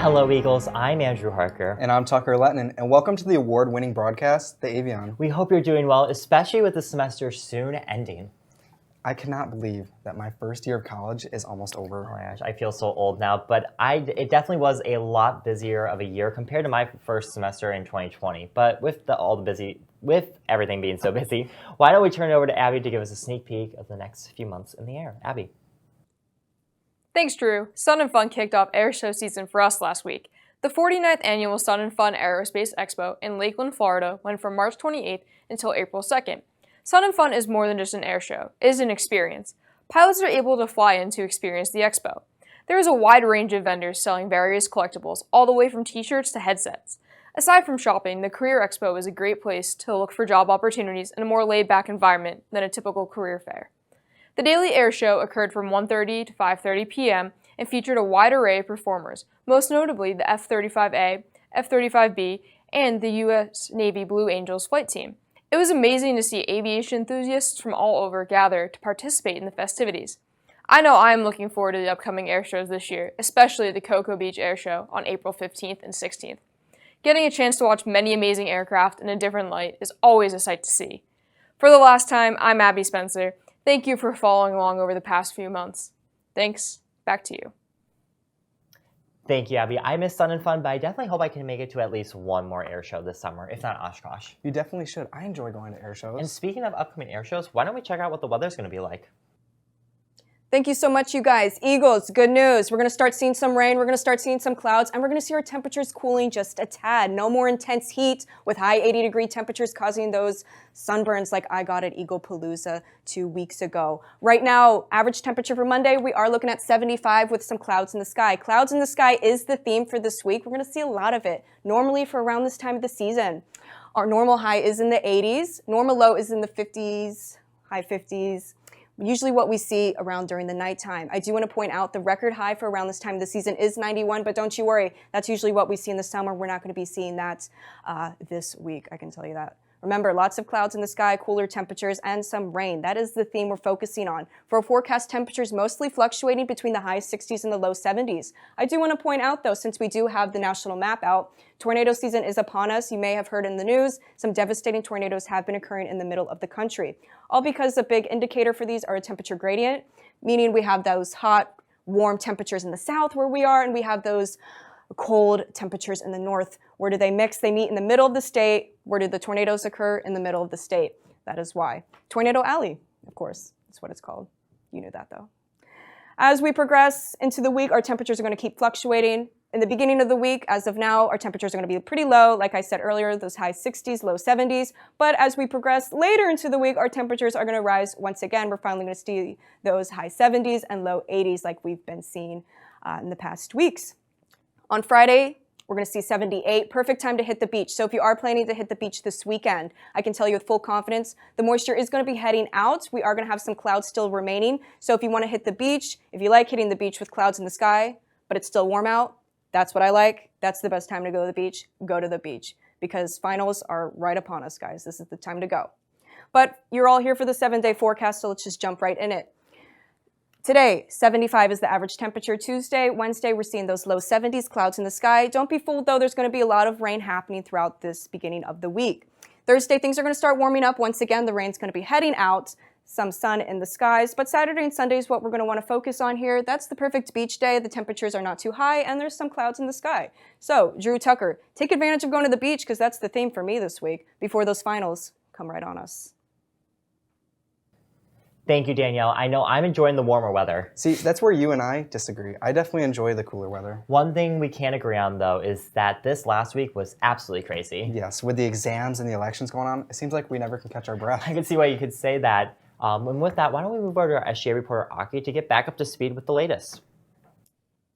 Hello Eagles, I'm Andrew Harker. And I'm Tucker Lettinen, and welcome to the award-winning broadcast, the Avion. We hope you're doing well, especially with the semester soon ending. I cannot believe that my first year of college is almost over. Oh my gosh, I feel so old now, but it definitely was a lot busier of a year compared to my first semester in 2020. But with everything being so busy, why don't we turn it over to Abby to give us a sneak peek of the next few months in the air. Abby. Thanks, Drew. Sun and Fun kicked off airshow season for us last week. The 49th annual Sun and Fun Aerospace Expo in Lakeland, Florida went from March 28th until April 2nd. Sun and Fun is more than just an airshow. It is an experience. Pilots are able to fly in to experience the expo. There is a wide range of vendors selling various collectibles, all the way from t-shirts to headsets. Aside from shopping, the Career Expo is a great place to look for job opportunities in a more laid-back environment than a typical career fair. The daily air show occurred from 1:30 to 5:30 p.m. and featured a wide array of performers, most notably the F-35A, F-35B, and the U.S. Navy Blue Angels flight team. It was amazing to see aviation enthusiasts from all over gather to participate in the festivities. I know I am looking forward to the upcoming air shows this year, especially the Cocoa Beach Air Show on April 15th and 16th. Getting a chance to watch many amazing aircraft in a different light is always a sight to see. For the last time, I'm Abby Spencer. Thank you for following along over the past few months. Thanks. Back to you. Thank you, Abby. I miss Sun and Fun, but I definitely hope I can make it to at least one more air show this summer, if not Oshkosh. You definitely should. I enjoy going to air shows. And speaking of upcoming air shows, why don't we check out what the weather's going to be like? Thank you so much, you guys. Eagles, good news. We're going to start seeing some rain, we're going to start seeing some clouds, and we're going to see our temperatures cooling just a tad. No more intense heat with high 80-degree temperatures causing those sunburns like I got at Eaglepalooza 2 weeks ago. Right now, average temperature for Monday, we are looking at 75 with some clouds in the sky. Clouds in the sky is the theme for this week. We're going to see a lot of it, normally for around this time of the season. Our normal high is in the 80s. Normal low is in the 50s, high 50s. Usually what we see around during the nighttime. I do want to point out the record high for around this time of the season is 91, but don't you worry. That's usually what we see in the summer. We're not going to be seeing that this week, I can tell you that. Remember, lots of clouds in the sky, cooler temperatures, and some rain. That is the theme we're focusing on. For our forecast, temperatures mostly fluctuating between the high 60s and the low 70s. I do want to point out, though, since we do have the national map out, tornado season is upon us. You may have heard in the news, some devastating tornadoes have been occurring in the middle of the country. All because a big indicator for these are a temperature gradient, meaning we have those hot, warm temperatures in the south where we are, and we have those cold temperatures in the north. Where do they mix? They meet in the middle of the state. Where do the tornadoes occur? In the middle of the state. That is why. Tornado Alley, of course, that's what it's called. You knew that, though. As we progress into the week, our temperatures are going to keep fluctuating. In the beginning of the week, as of now, our temperatures are going to be pretty low. Like I said earlier, those high 60s, low 70s. But as we progress later into the week, our temperatures are going to rise once again. We're finally going to see those high 70s and low 80s like we've been seeing in the past weeks. On Friday, we're going to see 78, perfect time to hit the beach. So if you are planning to hit the beach this weekend, I can tell you with full confidence, the moisture is going to be heading out. We are going to have some clouds still remaining. So if you want to hit the beach, if you like hitting the beach with clouds in the sky, but it's still warm out, that's what I like. That's the best time to go to the beach. Go to the beach because finals are right upon us, guys. This is the time to go. But you're all here for the 7-day forecast, so let's just jump right in it. Today, 75 is the average temperature. Tuesday, Wednesday, we're seeing those low 70s, clouds in the sky. Don't be fooled, though. There's going to be a lot of rain happening throughout this beginning of the week. Thursday, things are going to start warming up. Once again, the rain's going to be heading out. Some sun in the skies. But Saturday and Sunday is what we're going to want to focus on here. That's the perfect beach day. The temperatures are not too high, and there's some clouds in the sky. So, Drew Tucker, take advantage of going to the beach because that's the theme for me this week before those finals come right on us. Thank you, Danielle. I know I'm enjoying the warmer weather. See, that's where you and I disagree. I definitely enjoy the cooler weather. One thing we can't agree on, though, is that this last week was absolutely crazy. Yes, with the exams and the elections going on, it seems like we never can catch our breath. I can see why you could say that. And with that, why don't we move over to our SGA reporter, Aki, to get back up to speed with the latest.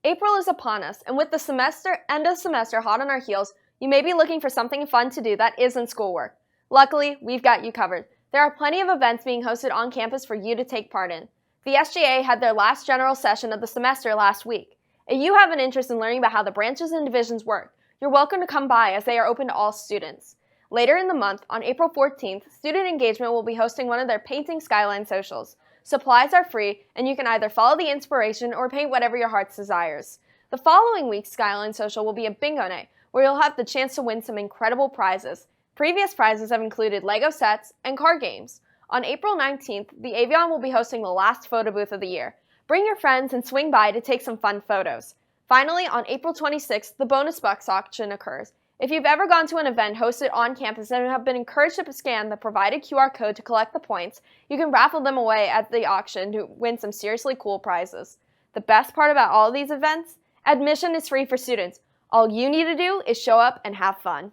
April is upon us, and with the end of semester hot on our heels, you may be looking for something fun to do that isn't schoolwork. Luckily, we've got you covered. There are plenty of events being hosted on campus for you to take part in. The SGA had their last general session of the semester last week. If you have an interest in learning about how the branches and divisions work, you're welcome to come by as they are open to all students. Later in the month, on April 14th, Student Engagement will be hosting one of their Painting Skyline socials. Supplies are free, and you can either follow the inspiration or paint whatever your heart desires. The following week, Skyline Social will be a bingo night, where you'll have the chance to win some incredible prizes. Previous prizes have included Lego sets and card games. On April 19th, the Avion will be hosting the last photo booth of the year. Bring your friends and swing by to take some fun photos. Finally, on April 26th, the bonus bucks auction occurs. If you've ever gone to an event hosted on campus and have been encouraged to scan the provided QR code to collect the points, you can raffle them away at the auction to win some seriously cool prizes. The best part about all of these events? Admission is free for students. All you need to do is show up and have fun.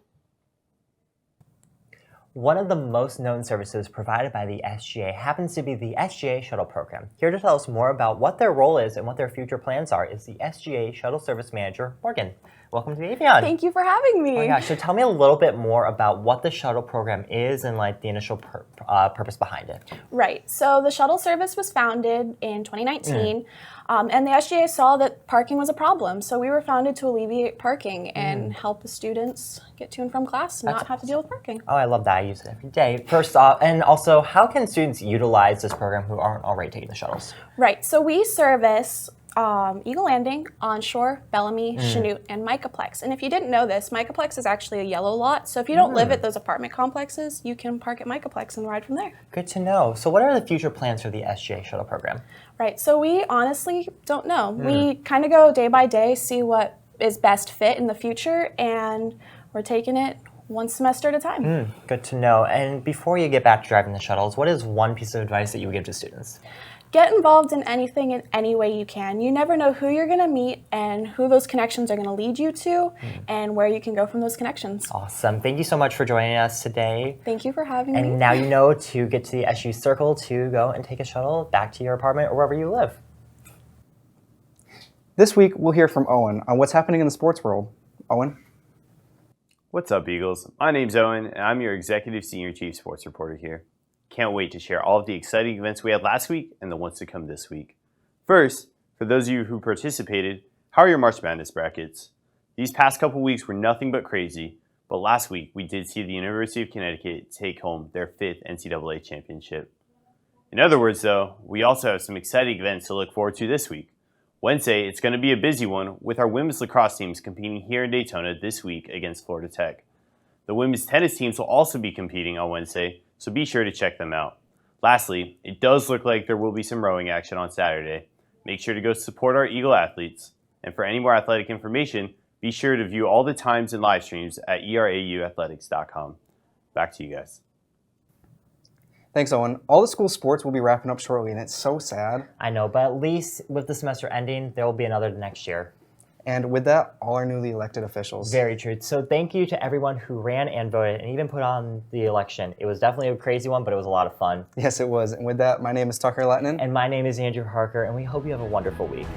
One of the most known services provided by the SGA happens to be the SGA Shuttle program. Here to tell us more about what their role is and what their future plans are is the SGA Shuttle Service Manager, Morgan. Welcome to Avion. Thank you for having me. Oh my gosh, so tell me a little bit more about what the shuttle program is and like the initial purpose behind it. Right, so the shuttle service was founded in 2019, and the SGA saw that parking was a problem. So we were founded to alleviate parking and help the students get to and from class, not have to deal with parking. Oh, I love that. I use it every day. First off, and also, how can students utilize this program who aren't already taking the shuttles? Right, so we service Eagle Landing, Onshore, Bellamy, Chanute, and Microplex. And if you didn't know this, Microplex is actually a yellow lot. So if you don't live at those apartment complexes, you can park at Microplex and ride from there. Good to know. So what are the future plans for the SGA Shuttle program? Right, so we honestly don't know. We kind of go day by day, see what is best fit in the future, and we're taking it one semester at a time. Good to know. And before you get back to driving the shuttles, what is one piece of advice that you would give to students? Get involved in anything in any way you can. You never know who you're going to meet and who those connections are going to lead you to and where you can go from those connections. Awesome. Thank you so much for joining us today. Thank you for having me. And now you know to get to the SU Circle to go and take a shuttle back to your apartment or wherever you live. This week, we'll hear from Owen on what's happening in the sports world. Owen? What's up, Eagles? My name's Owen, and I'm your Executive Senior Chief Sports Reporter here. Can't wait to share all of the exciting events we had last week and the ones to come this week. First, for those of you who participated, how are your March Madness brackets? These past couple weeks were nothing but crazy, but last week we did see the University of Connecticut take home their 5th NCAA championship. In other words, though, we also have some exciting events to look forward to this week. Wednesday, it's going to be a busy one with our women's lacrosse teams competing here in Daytona this week against Florida Tech. The women's tennis teams will also be competing on Wednesday, so be sure to check them out. Lastly, it does look like there will be some rowing action on Saturday. Make sure to go support our Eagle athletes. And for any more athletic information, be sure to view all the times and live streams at erauathletics.com. Back to you guys. Thanks, Owen. All the school sports will be wrapping up shortly, and it's so sad. I know, but at least with the semester ending, there will be another next year. And with that, all our newly elected officials. Very true. So thank you to everyone who ran and voted and even put on the election. It was definitely a crazy one, but it was a lot of fun. Yes, it was. And with that, my name is Tucker Lettinen. And my name is Andrew Harker, and we hope you have a wonderful week.